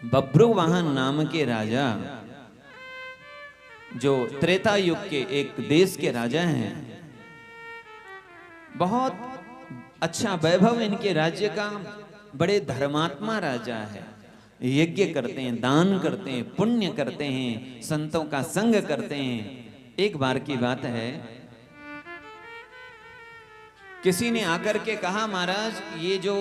बभ्रुवाहन नाम के राजा, जो त्रेता युग के एक देश के राजा हैं, बहुत अच्छा वैभव इनके राज्य का, बड़े धर्मात्मा राजा है। यज्ञ करते हैं, दान करते हैं, पुण्य करते हैं, संतों का संग करते हैं। एक बार की बात है, किसी ने आकर के कहा, महाराज ये जो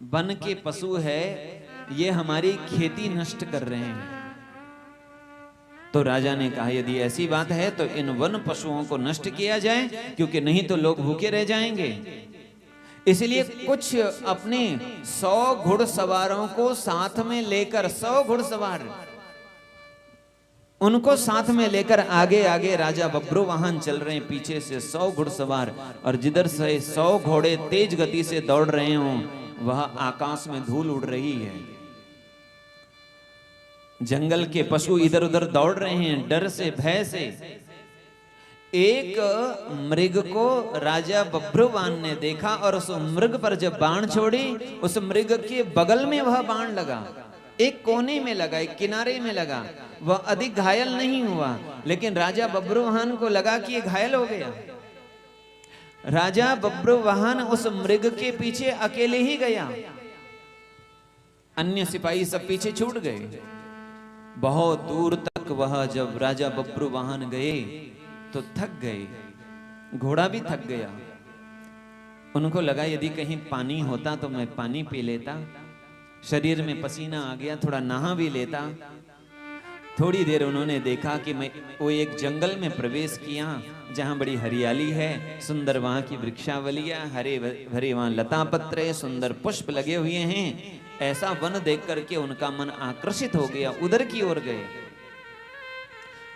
वन के पशु है ये हमारी खेती नष्ट कर रहे हैं। तो राजा ने कहा, यदि ऐसी बात है तो इन वन पशुओं को नष्ट किया जाए, क्योंकि नहीं तो लोग भूखे रह जाएंगे। इसलिए कुछ अपने 100 घुड़सवारों को साथ में लेकर, 100 घुड़सवार उनको साथ में लेकर आगे आगे राजा बभ्रुवाहन चल रहे हैं, पीछे से 100 घुड़सवार, और जिधर से 100 घोड़े तेज गति से दौड़ रहे हों वह आकाश में धूल उड़ रही है। जंगल के पशु इधर उधर दौड़ रहे हैं डर से, भय से। एक मृग को राजा बभ्रुवाहन ने देखा और उस मृग पर जब बाण छोड़ी, उस मृग के बगल में वह बाण लगा, एक कोने में लगा, एक किनारे में लगा। वह अधिक घायल नहीं हुआ, लेकिन राजा बभ्रुवाहन को लगा कि ये घायल हो गया। राजा बभ्रुवाहन उस मृग के पीछे अकेले ही गया, अन्य सिपाही सब पीछे छूट गए। बहुत दूर तक वह जब राजा बभ्रुवाहन गए तो थक गए, घोड़ा भी थक गया। उनको लगा यदि कहीं पानी होता तो मैं पानी पी लेता, शरीर में पसीना आ गया, थोड़ा नहा भी लेता। थोड़ी देर उन्होंने देखा कि मैं वो एक जंगल में प्रवेश किया जहां बड़ी हरियाली है, सुंदर वहां की वृक्षावलियां, हरे भरे वहां लता पत्र, सुंदर पुष्प लगे हुए हैं। ऐसा वन देख करके उनका मन आकर्षित हो गया, उधर की ओर गए।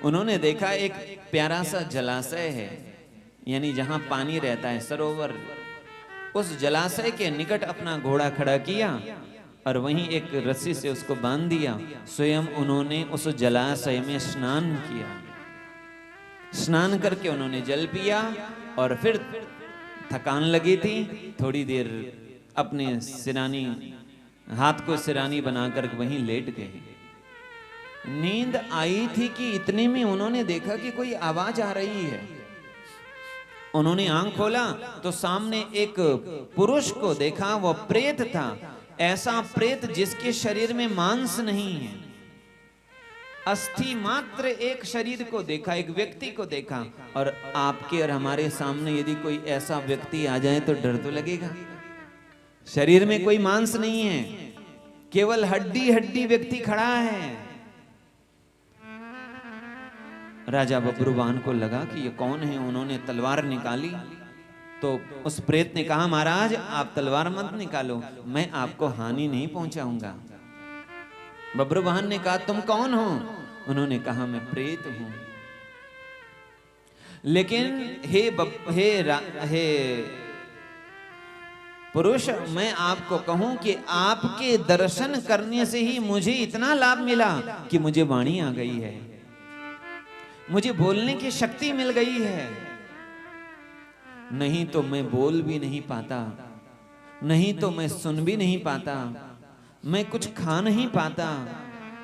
उन्होंने देखा एक प्यारा सा जलाशय है, यानी जहां पानी रहता है, सरोवर। उस जलाशय के निकट अपना घोड़ा खड़ा किया और वहीं एक रस्सी से उसको बांध दिया। स्वयं उन्होंने उस जलाशय में स्नान किया। स्नान करके उन्होंने जल पिया और फिर थकान लगी थी, थोड़ी देर अपने सिरानी, हाथ को सिरानी बनाकर वहीं लेट गए। नींद आई थी कि इतने में उन्होंने देखा कि कोई आवाज आ रही है। उन्होंने आंख खोला तो सामने एक पुरुष को देखा, वह प्रेत था। ऐसा प्रेत जिसके शरीर में मांस नहीं है, अस्थि मात्र एक शरीर को देखा, एक व्यक्ति को देखा। और आपके और हमारे सामने यदि कोई ऐसा व्यक्ति आ जाए तो डर तो लगेगा। शरीर में कोई मांस नहीं है, केवल हड्डी हड्डी व्यक्ति खड़ा है। राजा बभ्रुवाहन को लगा कि ये कौन है। उन्होंने तलवार निकाली तो उस प्रेत ने कहा, महाराज आप तलवार मत निकालो, मैं आपको हानि नहीं पहुंचाऊंगा। बभ्रुवाहन ने कहा, तुम कौन हो? उन्होंने कहा, मैं प्रेत हूं। लेकिन हे पुरुष, मैं आपको कहूं कि आपके दर्शन करने से ही मुझे इतना लाभ मिला कि मुझे वाणी आ गई है, मुझे बोलने की शक्ति मिल गई है। नहीं तो मैं बोल भी नहीं पाता, नहीं तो मैं सुन भी नहीं पाता, मैं कुछ खा नहीं पाता,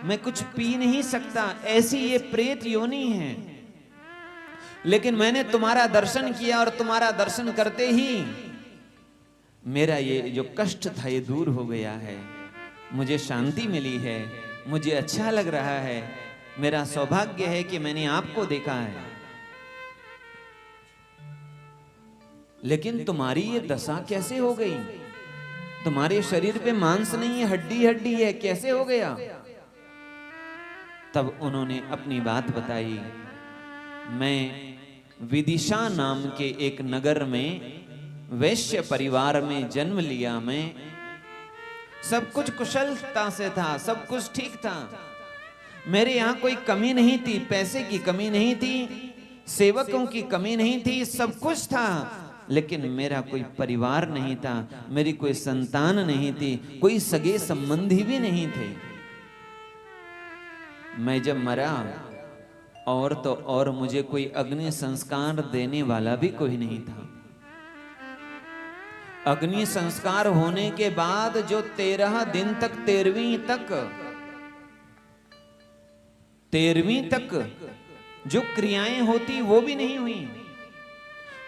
मैं कुछ पी नहीं सकता। ऐसी ये प्रेत योनि है। लेकिन मैंने तुम्हारा दर्शन किया और तुम्हारा दर्शन करते ही मेरा ये जो कष्ट था ये दूर हो गया है, मुझे शांति मिली है, मुझे अच्छा लग रहा है। मेरा सौभाग्य है कि मैंने आपको देखा है। लेकिन तुम्हारी ये दशा कैसे हो गई? तुम्हारे शरीर पे मांस नहीं है, हड्डी हड्डी है, कैसे हो गया? तब उन्होंने अपनी बात बताई। मैं विदिशा नाम के एक नगर में वैश्य परिवार में जन्म लिया। मैं सब कुछ कुशलता से था, सब कुछ ठीक था। मेरे यहाँ कोई कमी नहीं थी, पैसे की कमी नहीं थी, सेवकों की कमी नहीं थी, सब कुछ था। लेकिन मेरा कोई परिवार नहीं था, मेरी कोई संतान नहीं थी, कोई सगे संबंधी भी नहीं थे। मैं जब मरा और तो और मुझे कोई अग्नि संस्कार देने वाला भी कोई नहीं था। अग्नि संस्कार होने के बाद जो 13 दिन तक 13वीं तक जो क्रियाएं होती वो भी नहीं हुई,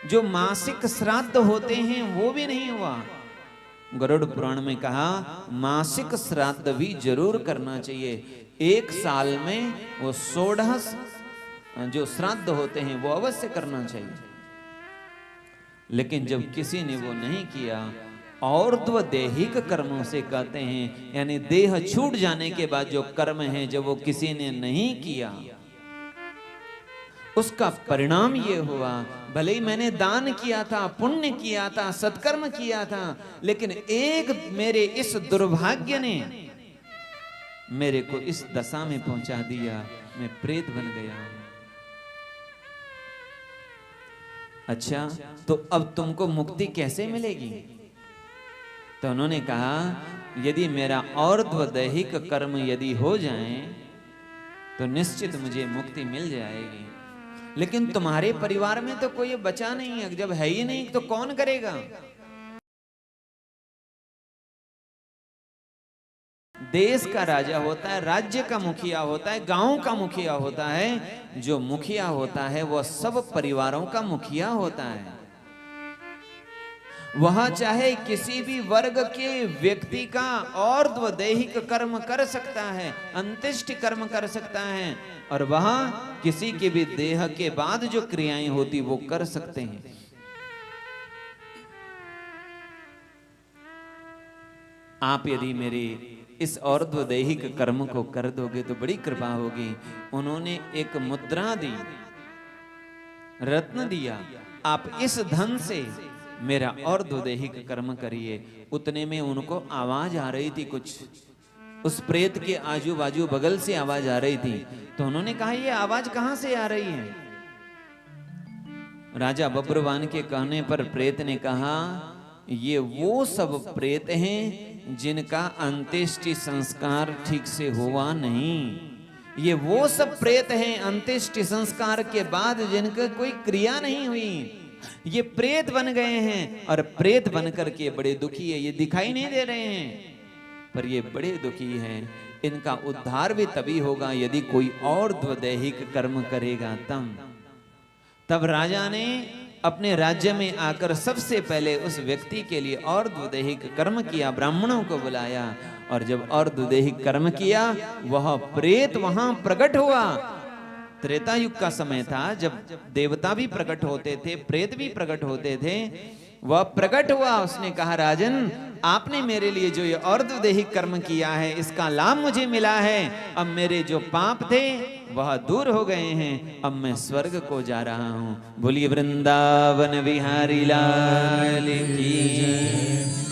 जो मासिक श्राद्ध होते हैं वो भी नहीं हुआ। गरुड़ पुराण में कहा मासिक श्राद्ध भी जरूर करना चाहिए। एक साल में वो 16 जो श्राद्ध होते हैं वो अवश्य करना चाहिए। लेकिन जब किसी ने वो नहीं किया, और्ध्व देहिक कर्मों से कहते हैं, यानी देह छूट जाने के बाद जो कर्म है जब वो किसी ने नहीं किया, उसका परिणाम ये हुआ, भले ही मैंने दान किया था, पुण्य किया था, सत्कर्म किया था, लेकिन एक मेरे इस दुर्भाग्य ने मेरे को इस दशा में पहुंचा दिया, मैं प्रेत बन गया। अच्छा, तो अब तुमको मुक्ति कैसे मिलेगी? तो उन्होंने कहा यदि मेरा और्ध्व दैहिक कर्म यदि हो जाए तो निश्चित मुझे मुक्ति मिल जाएगी। लेकिन तुम्हारे परिवार में तो कोई बचा नहीं है, जब है ही नहीं तो कौन करेगा? देश का राजा होता है, राज्य का मुखिया होता है, गांव का मुखिया होता है। जो मुखिया होता है वह सब परिवारों का मुखिया होता है। वह चाहे किसी भी वर्ग के व्यक्ति का और्ध्व दैहिक कर्म कर सकता है, अंत्येष्टि कर्म कर सकता है, और वह किसी के भी देह के बाद जो क्रियाएं होती वो कर सकते हैं। आप यदि मेरे इस और्ध्व दैहिक कर्म को कर दोगे तो बड़ी कृपा होगी। उन्होंने एक मुद्रा दी, रत्न दिया, आप इस धन से मेरा और्ध्व दैहिक कर्म करिए। उतने में उनको आवाज आ रही थी, कुछ उस प्रेत के आजू बाजू बगल से आवाज आ रही थी। तो उन्होंने कहा ये आवाज कहां से आ रही है? राजा बब्रुवान के कहने पर प्रेत ने कहा ये वो सब प्रेत हैं जिनका अंत्येष्टि संस्कार ठीक से हुआ नहीं। ये वो सब प्रेत हैं अंत्येष्टि संस्कार के बाद जिनका कोई क्रिया नहीं हुई। ये प्रेत बन गए हैं और प्रेत बनकर के बड़े दुखी है। ये दिखाई नहीं दे रहे हैं पर ये बड़े दुखी हैं। इनका उद्धार भी तभी होगा यदि कोई और दैहिक कर्म करेगा तब राजा ने अपने राज्य में आकर सबसे पहले उस व्यक्ति के लिए और दैहिक कर्म किया, ब्राह्मणों को बुलाया, और जब और दैहिक कर्म किया वह प्रेत वहां प्रकट हुआ। त्रेता युग का समय था जब देवता भी प्रकट होते थे, प्रेत भी प्रकट होते थे। वह प्रकट हुआ, उसने कहा राजन आपने मेरे लिए जो ये और्ध्व दैहिक कर्म किया है इसका लाभ मुझे मिला है। अब मेरे जो पाप थे वह दूर हो गए हैं, अब मैं स्वर्ग को जा रहा हूं। बोलिए वृंदावन बिहारी लाल की जय।